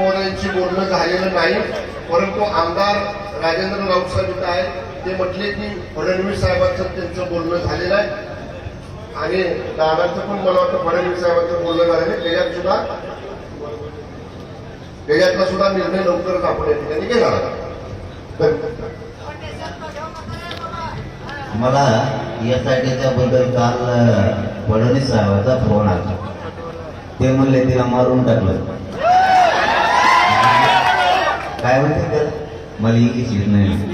महोदयांशी बोलणं झालेलं नाही, परंतु आमदार राजेंद्र राऊतसाहेब इथं आहेत. ते म्हटले की फडणवीस साहेबांचं त्यांचं बोलणं झालेलं आहे आणि दादांचं पण मला वाटतं फडणवीस साहेबांचं बोलणं झालेलं आहे. त्याच्यातला सुद्धा निर्णय लवकरच आपण या ठिकाणी घेणार. मला यासाठी त्याबद्दल काल फडणवीस साहेबांचा फोन आला. ते म्हणले तिला मारून टाकलं. काय म्हणते त्याला, मला इकीच नाही.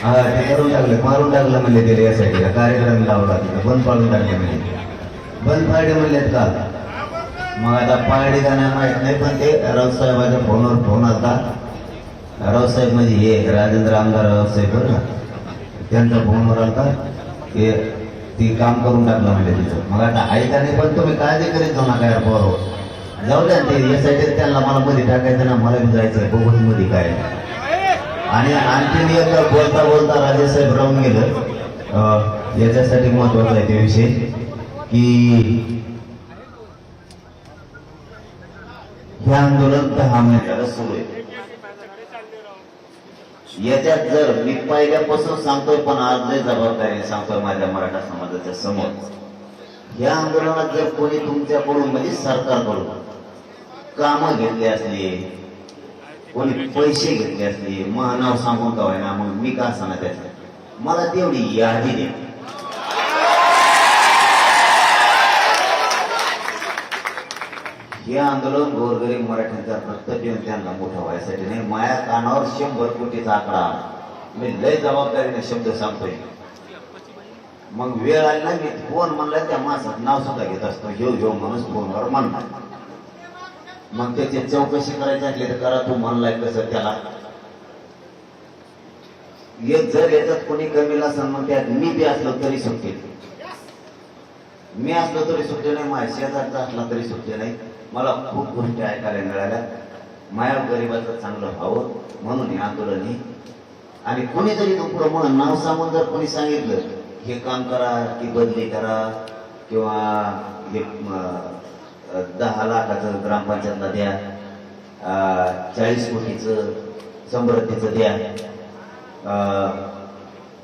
हा, ते करून टाकलं, मारून टाकलं म्हणले तिला. यासाठी कार्यक्रम लावला तिला, बंद पाडून टाकले म्हणजे. बंद पाडले म्हणलेत का? मग आता पाडले का नाही माहित नाही, पण ते राऊतसाहेबांच्या फोनवर फोन आला. राऊतसाहेब म्हणजे हे राजेंद्र आमदार राऊतसाहेब बरं, त्यांचा फोनवर आलता की ती काम करून टाकलं म्हणजे तिचं. मग आता ऐका नाही, पण तुम्ही काळजी करीत जाऊ नका यार, बरोबर जाऊ द्या. ते यासाठी त्यांना मला मध्ये टाकायचं ना, मला बी जायचं बघूच मध्ये काय. आणि आणखीन एक बोलता बोलता राजेसाहेब राहून गेलं. याच्यासाठी महत्वाचं आहे ते विषय की हे आंदोलन 10 महिन्याला सुरू आहे. याच्यात जर मी पहिल्यापासून सांगतोय, पण आज लय जबाबदारीने सांगतोय माझ्या मराठा समाजाच्या समोर, या आंदोलनात जर कोणी तुमच्याकडून म्हणजे सरकारकडून कामं घेतली असली, कोणी पैसे घेतले असले, मग नाव सांगून का ना, मग मी का सांगा त्याचं, मला तेवढी यादी दे. हे आंदोलन गोरगरीब मराठ्यांचा कर्तव्य त्यांना मोठं व्हायसाठी नाही. माया कानावर 100 कोटीचा आकडा, मी लय जबाबदारीने शब्द सांगतोय. मग वेळ आली ना, मी फोन म्हणला त्या माणसाचं नाव सुद्धा घेत असतो. ह्यो माणूस फोनवर म्हणणार. मग त्याची चौकशी करायची असली तर करा, तू म्हणलाय कसं त्याला. जर याच्यात कोणी कमी असेल मग त्यात मी बी असलो तरी सुटते, मी असलो तरी सुटते नाही, माझ्या शेजारचा असला तरी सुटते नाही. मला खूप गोष्टी ऐकायला मिळाल्या. माया गरिबाचं चांगलं व्हावं म्हणून हे आंदोलन आहे. आणि कोणी जरी तुमचं नाव सांगून जर कोणी सांगितलं हे काम करा की बदली करा किंवा हे 10 लाखाचं ग्रामपंचायतला द्या, 40 कोटीचं समृद्धीचं द्या,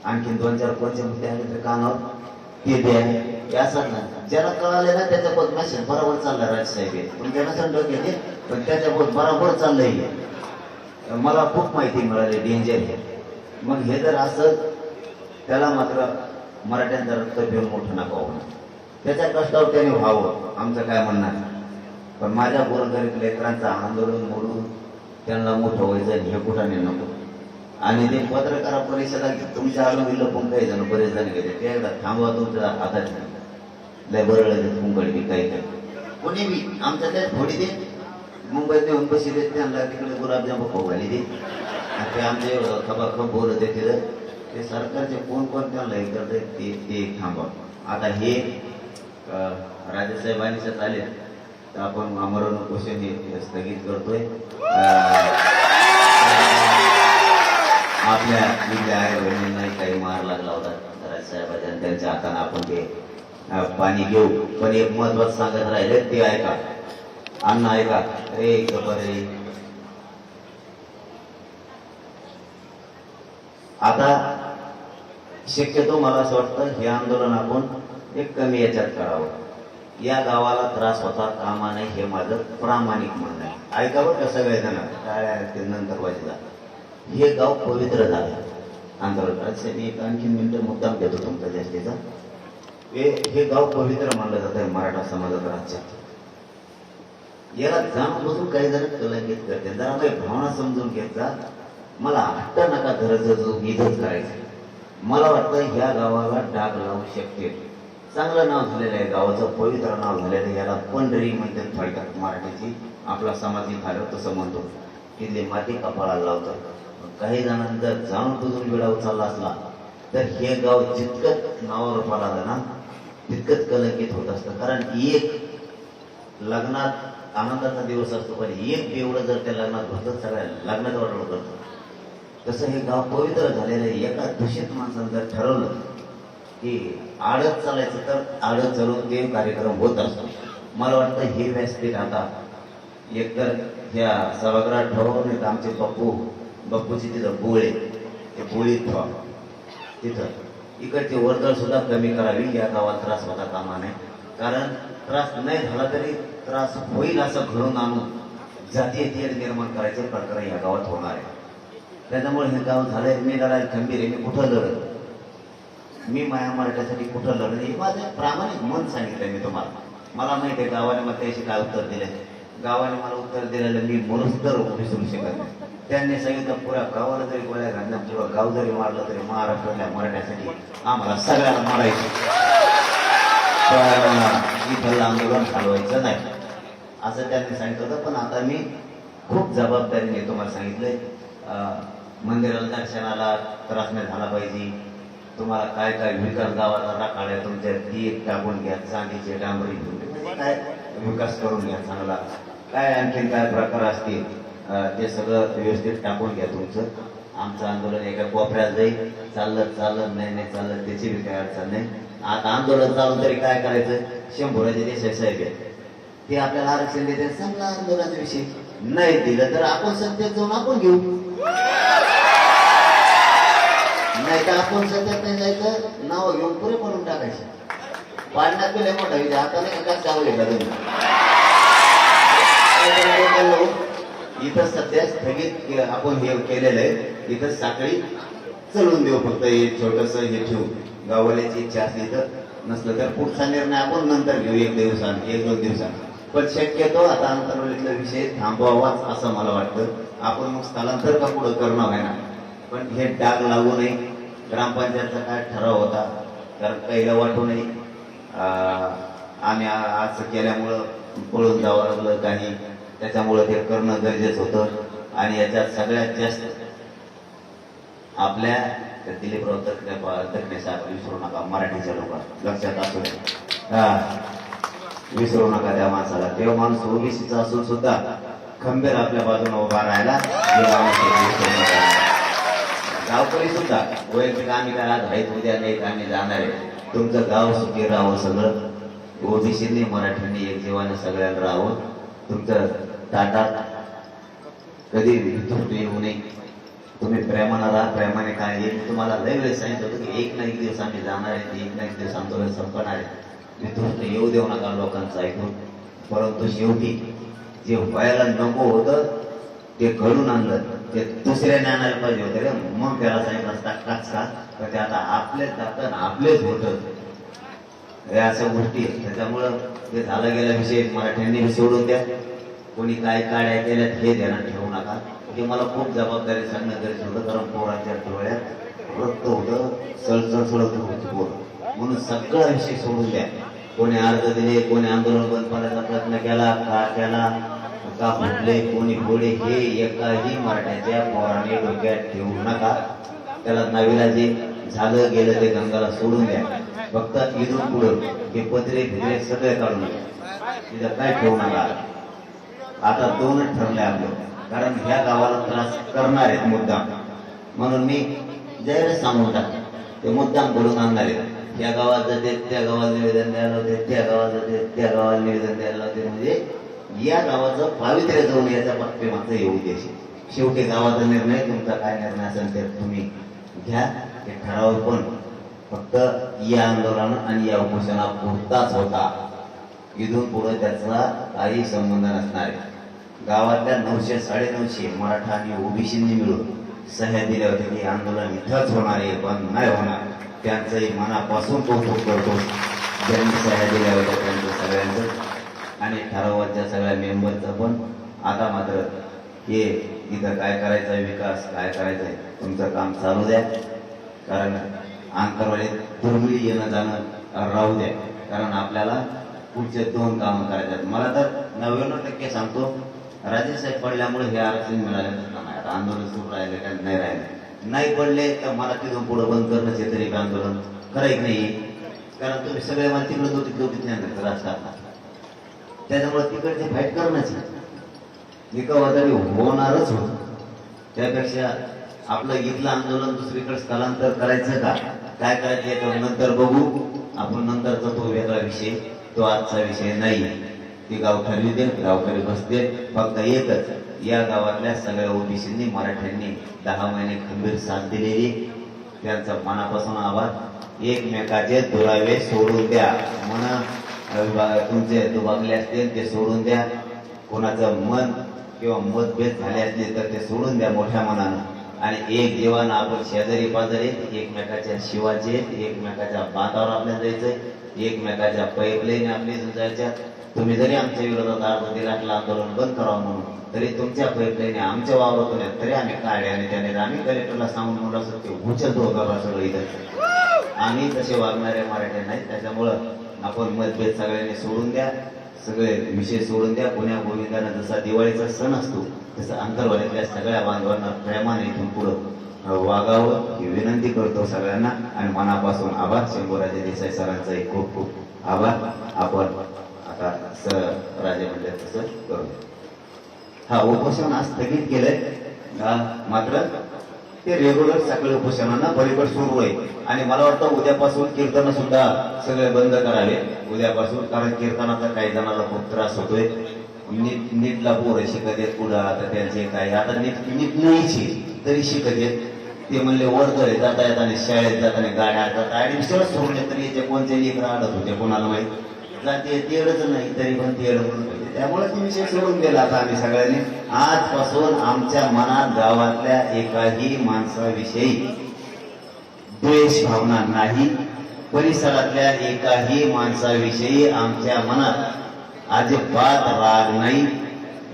आणखीन 2-4 कोणते मुद्दे आले तर कानावर ते द्या, असं ना. ज्याला कळाले ना त्याच्याबद्दल मेसेज बरोबर चाललाय. राजसाहेब तुमच्या नसेल डोक्यात, पण त्याच्याबद्दल बरोबर चाललंय. मला खूप माहिती मिळाली डेंजर आहे. मग हे जर असं, त्याला मात्र मराठ्यांचं रक्त पिऊन मोठं नका होणं, त्याच्या कष्टावर त्याने व्हावं, आमचं काय म्हणणार. पण माझ्या गोरगरीब लेकरांचं आंदोलन मोडून त्यांना मोठं व्हायचं हे कुठाने नको. आणि ते पत्रकार परिषदा तुमच्या आलं लपून काही जण बरेच जण घेते, ते एकदा थांबवा, तुमच्या हातात लय बरं कुंकडी काही कोणी बी आमच्या त्यात थोडी दे, मुंबईत नेऊन बशी देत, त्यांना तिकडे गुलाबजाम खाऊ घाली दे. ते आमचे खबाखब बोलत आहे ते सरकारचे कोण त्यांना हे करत ते थांबवा. आता हे राजेसाहेबांनी आले तर आपण आमरण उपोषण हे स्थगित करतोय. आपल्या इथल्या आई बहिणींनाही काही मार लागला होता राजसाहेबांच्या, त्यांच्या हाताने आपण ते पाणी घेऊ. पण एक महत्वाचं सांगत राहिले ते ऐका, अण्णा ऐका. रे खबर रे, आता शक्यतो मला असं वाटतं हे आंदोलन आपण एक कमी याच्यात करावं. या गावाला त्रास होता कामा नाही हे माझं प्रामाणिक म्हणणं आहे. ऐका बरं का सगळेजण, काय ते नंतर वाजला. हे गाव पवित्र झालं आंदोलनाचे. मी एक आणखी मिनिटं मुद्दाम घेतो तुमचा जास्तीचा. हे गाव पवित्र मानलं जात आहे मराठा समाजात राज्यात. याला जाणून बसून काही जण कलंकित करते. जरा काही भावना समजून घेत जा. मला हट्ट नका धरत इथंच करायचं. मला वाटतं ह्या गावाला डाग लावू शकते. चांगलं नाव झालेलं आहे गावाचं, पवित्र नाव झालेलं आहे. याला पंढरी म्हणतात थोडक्यात मराठीची. आपला समाज झालं तसं म्हणतो, तिथली माती कपाळाला लावतात. काही जणांना जर जाणून बुजून वेळा उचलला असला तर हे गाव जितकंच नावावर रूपाला आलं ना तितकंच कलंकित होत असतं. कारण एक लग्नात आनंदाचा दिवस असतो, पण एक एवढं जर त्या लग्नात होतं सगळ्या लग्नात वाटलं करतो, तसं हे गाव पवित्र झालेलं आहे. एका दूषित माणसानं जर ठरवलं की आडत चालायचं तर आडत चालून ते कार्यक्रम होत असतो. मला वाटतं हे व्यासपीठ आता एकतर ह्या सभागृहात ठेवा, नाही तर आमचे बप्पूची तिथं बोळे, ते बोळीत ठेवा तिथं. इकडची वर्दळ सुद्धा कमी करावी, या गावात त्रास होता कामा नये. कारण त्रास नाही झाला तरी त्रास होईल असं घडून आणून जातीय तेढ निर्माण करायचं प्रकार या गावात होणार आहे. त्याच्यामुळे हे गाव झालंय मी लढायला खंबीर आहे. मी कुठं लढत, मी माया मराठ्यासाठी कुठं लढत, हे माझं प्रामाणिक मन सांगितलंय मी तुम्हाला. मला माहिती आहे गावाने मला त्याशी काय उत्तर दिले. गावाने मला उत्तर दिलेलं मी मनुष्य विसरू शकत नाही. त्यांनी सांगितलं पुऱ्या गावाला जरी गोळ्या घालल्या, पुरा गाव जरी मारलं तरी महाराष्ट्रातल्या मराठ्यासाठी आम्हाला सगळ्याला मारायचं, इथलं आंदोलन चालवायचं नाही असं त्यांनी सांगितलं होतं. पण आता मी खूप जबाबदारीने तुम्हाला सांगितलंय, मंदिराला दर्शनाला त्रास नाही झाला पाहिजे. तुम्हाला काय काय विकास गावाचा राखाड्या तुमच्या ती टाकून घ्या, चांदीचे डांबरी घेऊन काय विकास करून घ्या चांगला. काय आणखीन काय प्रकार असतील ते सगळं व्यवस्थित टाकून घ्या तुमचं. आमचं आंदोलन एका कोपऱ्यात जाईल, चाललं नाही चाललं त्याची बी काही अडचण नाही. आता आंदोलन चालून तरी काय करायचं, शंभराचे देसाई साहेब आहेत ते आपल्याला आरक्षण देते, चांगला आंदोलनाचा विषय नाही दिलं तर आपण सत्तेत जाऊन आपण घेऊ, नाही तर आपण सत्यात नाही जायचं, नाव घेऊन पुरे पडून टाकायचे. पाडण्यात गेले मोठा विचार आता नाही का चावले का तुम्ही. इथं सध्या स्थगित आपण हे केलेलं आहे, इथं साखळी चलवून देऊ, फक्त हे छोटस हे ठेवू. गावाल्याची इच्छा असली तर, नसलं तर पुढचा निर्णय आपण नंतर घेऊ, एक दोन दिवसांनी. पण शक्यतो आता अंतर्वलीतला विषय थांबवावाच असं मला वाटतं. आपण मग स्थलांतर का पुढं करणं आहे ना, पण हे डाग लागू नये. ग्रामपंचायतचा काय ठराव होता, कारण पहिला वाटू नये आम्ही आज केल्यामुळं पळून जावं लागलं काही, त्याच्यामुळं ते करणं गरजेचं होतं. आणि याच्यात सगळ्यात जास्त आपल्या दिलीपराव तकने साहेब विसरू नका, मराठीच्या लोक लक्षात असू द्या, विसरू नका त्या माणसाला. तेव्हा माणूस ओबीसीचा असून सुद्धा खंबीर आपल्या बाजूने उभा राहायला गावकरी सुद्धा वैयक्तिक आम्ही काय आज राहीत उद्या नाही आम्ही जाणार आहे. तुमचं गाव सुखी राहावं, सगळं ओबीसीने मराठ्यांनी एक जीवाने सगळ्यांना राहावं. तुमचं ताटात कधी वितुष्ट येऊ नये. तुम्ही प्रेमानं राहा, प्रेमाने काय येईल. तुम्हाला लय वेळेस सांगितलं होतं की एक ना एक दिवस आम्ही जाणार आहे, एक ना एक दिवस आंदोलन संपणार आहे. वितुष्ट येऊ देऊ नका लोकांचं ऐकून. परंतु शेवटी जे व्हायला नको होतं ते घडून आणलं, ते दुसऱ्याने आणायला पाहिजे होते रे. मग त्याला सांगितलं असता का, तर ते आता आपलेच जातं आपलेच होतं. या अशा गोष्टी आहेत. त्याच्यामुळं ते झालं गेला विषय मराठ्यांनी सोडून द्या. कोणी काय काड्या केल्यात हे ध्यानात ठेवू नका. हे मला खूप जबाबदारी सांगणं गरजेचं होतं, कारण पोरांच्या डोळ्यात रक्त होतं, सळसळ सळत होती पोर. म्हणून सगळा विषय सोडून द्या. कोणी अर्ज दिले, कोणी आंदोलन बंद करण्याचा प्रयत्न केला का फुटले, कोणी घोडे, हे एकाही मराठ्याच्या पोराने डोक्यात ठेवू नका. त्याला नवीला जे झालं गेलं ते गंगाला सोडून द्या. फक्त इथून पुढं हे पत्रे भित्रे सगळे काढून द्या, तिथं काय ठेवू नका. आता दोनच ठरले आपलं, कारण ह्या गावाला त्रास करणार आहेत मुद्दाम. म्हणून मी जाहीर सांगून टाक ते मुद्दाम घडून आणणार आहेत. या गावात जाते त्या गावाला निवेदन द्यायला होते, त्या गावात जाते त्या गावाला निवेदन द्यायला होते. म्हणजे या गावाचं पावित्र्य जाऊन याच्या पाठीमागचा हे उद्देश. शेवटी गावाचा निर्णय, तुमचा काय निर्णय असेल ते तुम्ही घ्या. ते ठराव पण फक्त या आंदोलन आणि या उपोषणापुरताच होता. इथून पुढे त्याचा काही संबंध नसणार आहे. गावातल्या 900 950 मराठा आणि ओबीसींनी मिळून सह्या दिल्या होत्या की आंदोलन इथंच होणार आहे, पण नाही होणार. त्यांचंही मनापासून कौतुक करतो. ज्यांनी सह्या दिल्या होत्या त्यांचं सगळ्यांचं आणि ठरावाच्या सगळ्या मेंबरचं पण. आता मात्र हे इथं काय करायचं आहे, विकास काय करायचा आहे, तुमचं काम चालू द्या. कारण आंतरवाडीत दुर्मिळी येणं जाणं राहू द्या. कारण आपल्याला पुढचे 2 कामं करायचे आहेत. मला तर 99% सांगतो, राजेसाहेब पडल्यामुळे हे आरक्षण मिळालेच नाही. आता आंदोलन सुरू राहिले का नाही राहिले, नाही पडले तर मला तिथून पुढे बंद करणंच आहे तरी आंदोलन करायचं नाही. कारण तुम्ही सगळे मला तिकडे दोटीत नाही राजकारणात, त्याच्यामुळे तिकडचे फाईट करणंच तरी होणारच होत. त्यापेक्षा आपलं इथलं आंदोलन दुसरीकडे स्थलांतर करायचं का काय करायचं याच्यावर नंतर बघू आपण. नंतरचा तो वेगळा विषय, तो आजचा विषय नाही. ती गाव ठरविते, गावकरी बसते. फक्त एकच, या गावातल्या सगळ्या ओबीसींनी मराठ्यांनी 10 महिने खंबीर साथ दिलेली, त्यांचा मनापासून आभार. एकमेकाचे दुरावे सोडून द्या, तुमचे दुभागले असतील ते सोडून द्या, कोणाचं मन किंवा मतभेद झाले असले तर ते सोडून द्या मोठ्या मनानं. आणि एक जीवन आपण शेजारी पाजारी एकमेकाच्या शिवाचे, एकमेकाच्या बांधावर आपल्याला जायचंय, एकमेकाच्या पाईपलाईन आपली जायच्या. तुम्ही जरी आमच्या विरोधात अर्ज दिला आंदोलन बंद करावं म्हणून, तरी तुमच्या पाईपलाईन आमच्या वावरातून आहेत तरी आम्ही काढले आणि त्याने आम्ही कलेक्टरला सांगून म्हणलं असं ते उचलतो का सगळं इथं. आम्ही तसे वागणारे मराठी नाही. त्याच्यामुळं आपण मतभेद सगळ्यांनी सोडून द्या, सगळे विषय सोडून द्या. पुण्या गोविंदानं जसा दिवाळीचा सण असतो तसं अंतर्वालीतल्या सगळ्या बांधवांना प्रेमाने इथून पुढं वागावं ही विनंती करतो सगळ्यांना. आणि मनापासून आभार. शंभूराजे देसाई सरांचा खूप खूप आभार. आपण आता सर राजे म्हणले तसं करू. हा उपोषण आज स्थगित केलंय, मात्र ते रेग्युलर सगळे उपोषणांना पलीकडे सुरू आहे. आणि मला वाटतं उद्यापासून कीर्तन सुद्धा सगळे बंद करावे उद्यापासून, कारण कीर्तनाचा काही जणांना खूप त्रास होतोय. नीटला पोरं शिकत आहेत पुढं, आता त्यांचे काय आता नीट नाहीची तरी शिकत आहेत. ते म्हणले वर्ग जाता येताना शाळेत जाताना गाड्या जातात ऍडमिशन सोडले तरी याचे कोणते लेकर आडत होते कोणाला माहित जाते, तेवढंच नाही तरी पण तेवढं म्हणून होते. त्यामुळे ते विषय सोडून गेला. आता आम्ही सगळ्यांनी आजपासून आमच्या मनात गावातल्या एकाही माणसाविषयी द्वेष भावना नाही, परिसरातल्या एकाही माणसाविषयी आमच्या मनात अजिबात राग नाही.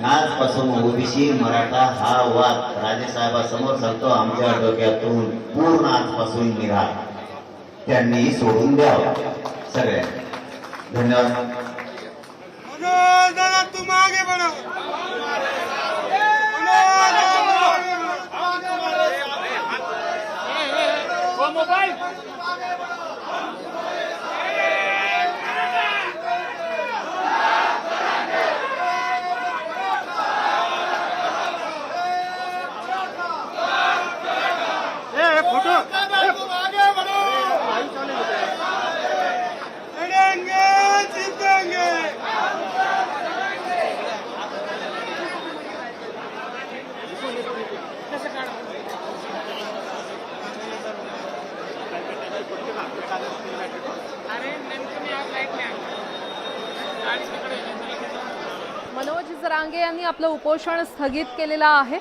आजपासून ओबीसी मराठा हा वाद राजेसाहेबांसमोर सांगतो आमच्या डोक्यातून पूर्ण आजपासून निघा, त्यांनी सोडून द्यावा सगळ्या. धन्यवाद. तुम आगे बढ़ो. मोबाइल फोटो आगे बढ़ो. लड़ेंगे जीतेंगे. मनोज जरांगे यांनी आपलं उपोषण स्थगित केलेलं आहे.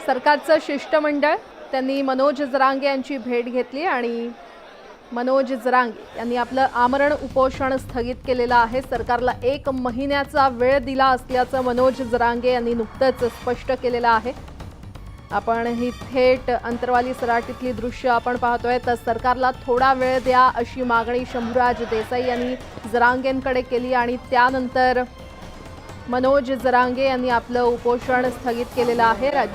सरकारचं शिष्टमंडळ त्यांनी मनोज जरांगे यांची भेट घेतली आणि मनोज जरांगे यांनी आपलं आमरण उपोषण स्थगित केलेलं आहे. सरकारला 1 महिन्याचा वेळ दिला असल्याचं मनोज जरांगे यांनी नुकतंच स्पष्ट केलेलं आहे. आपण ही थेट अंतरवाली सराटीतली दृश्य आपण पाहतोय. तर सरकारला थोडा वेळ द्या अशी मागणी शंभूराज देसाई यांनी जरांगेंकडे केली आणि त्यानंतर मनोज जरांगे यांनी आपलं उपोषण स्थगित केलेलं आहे.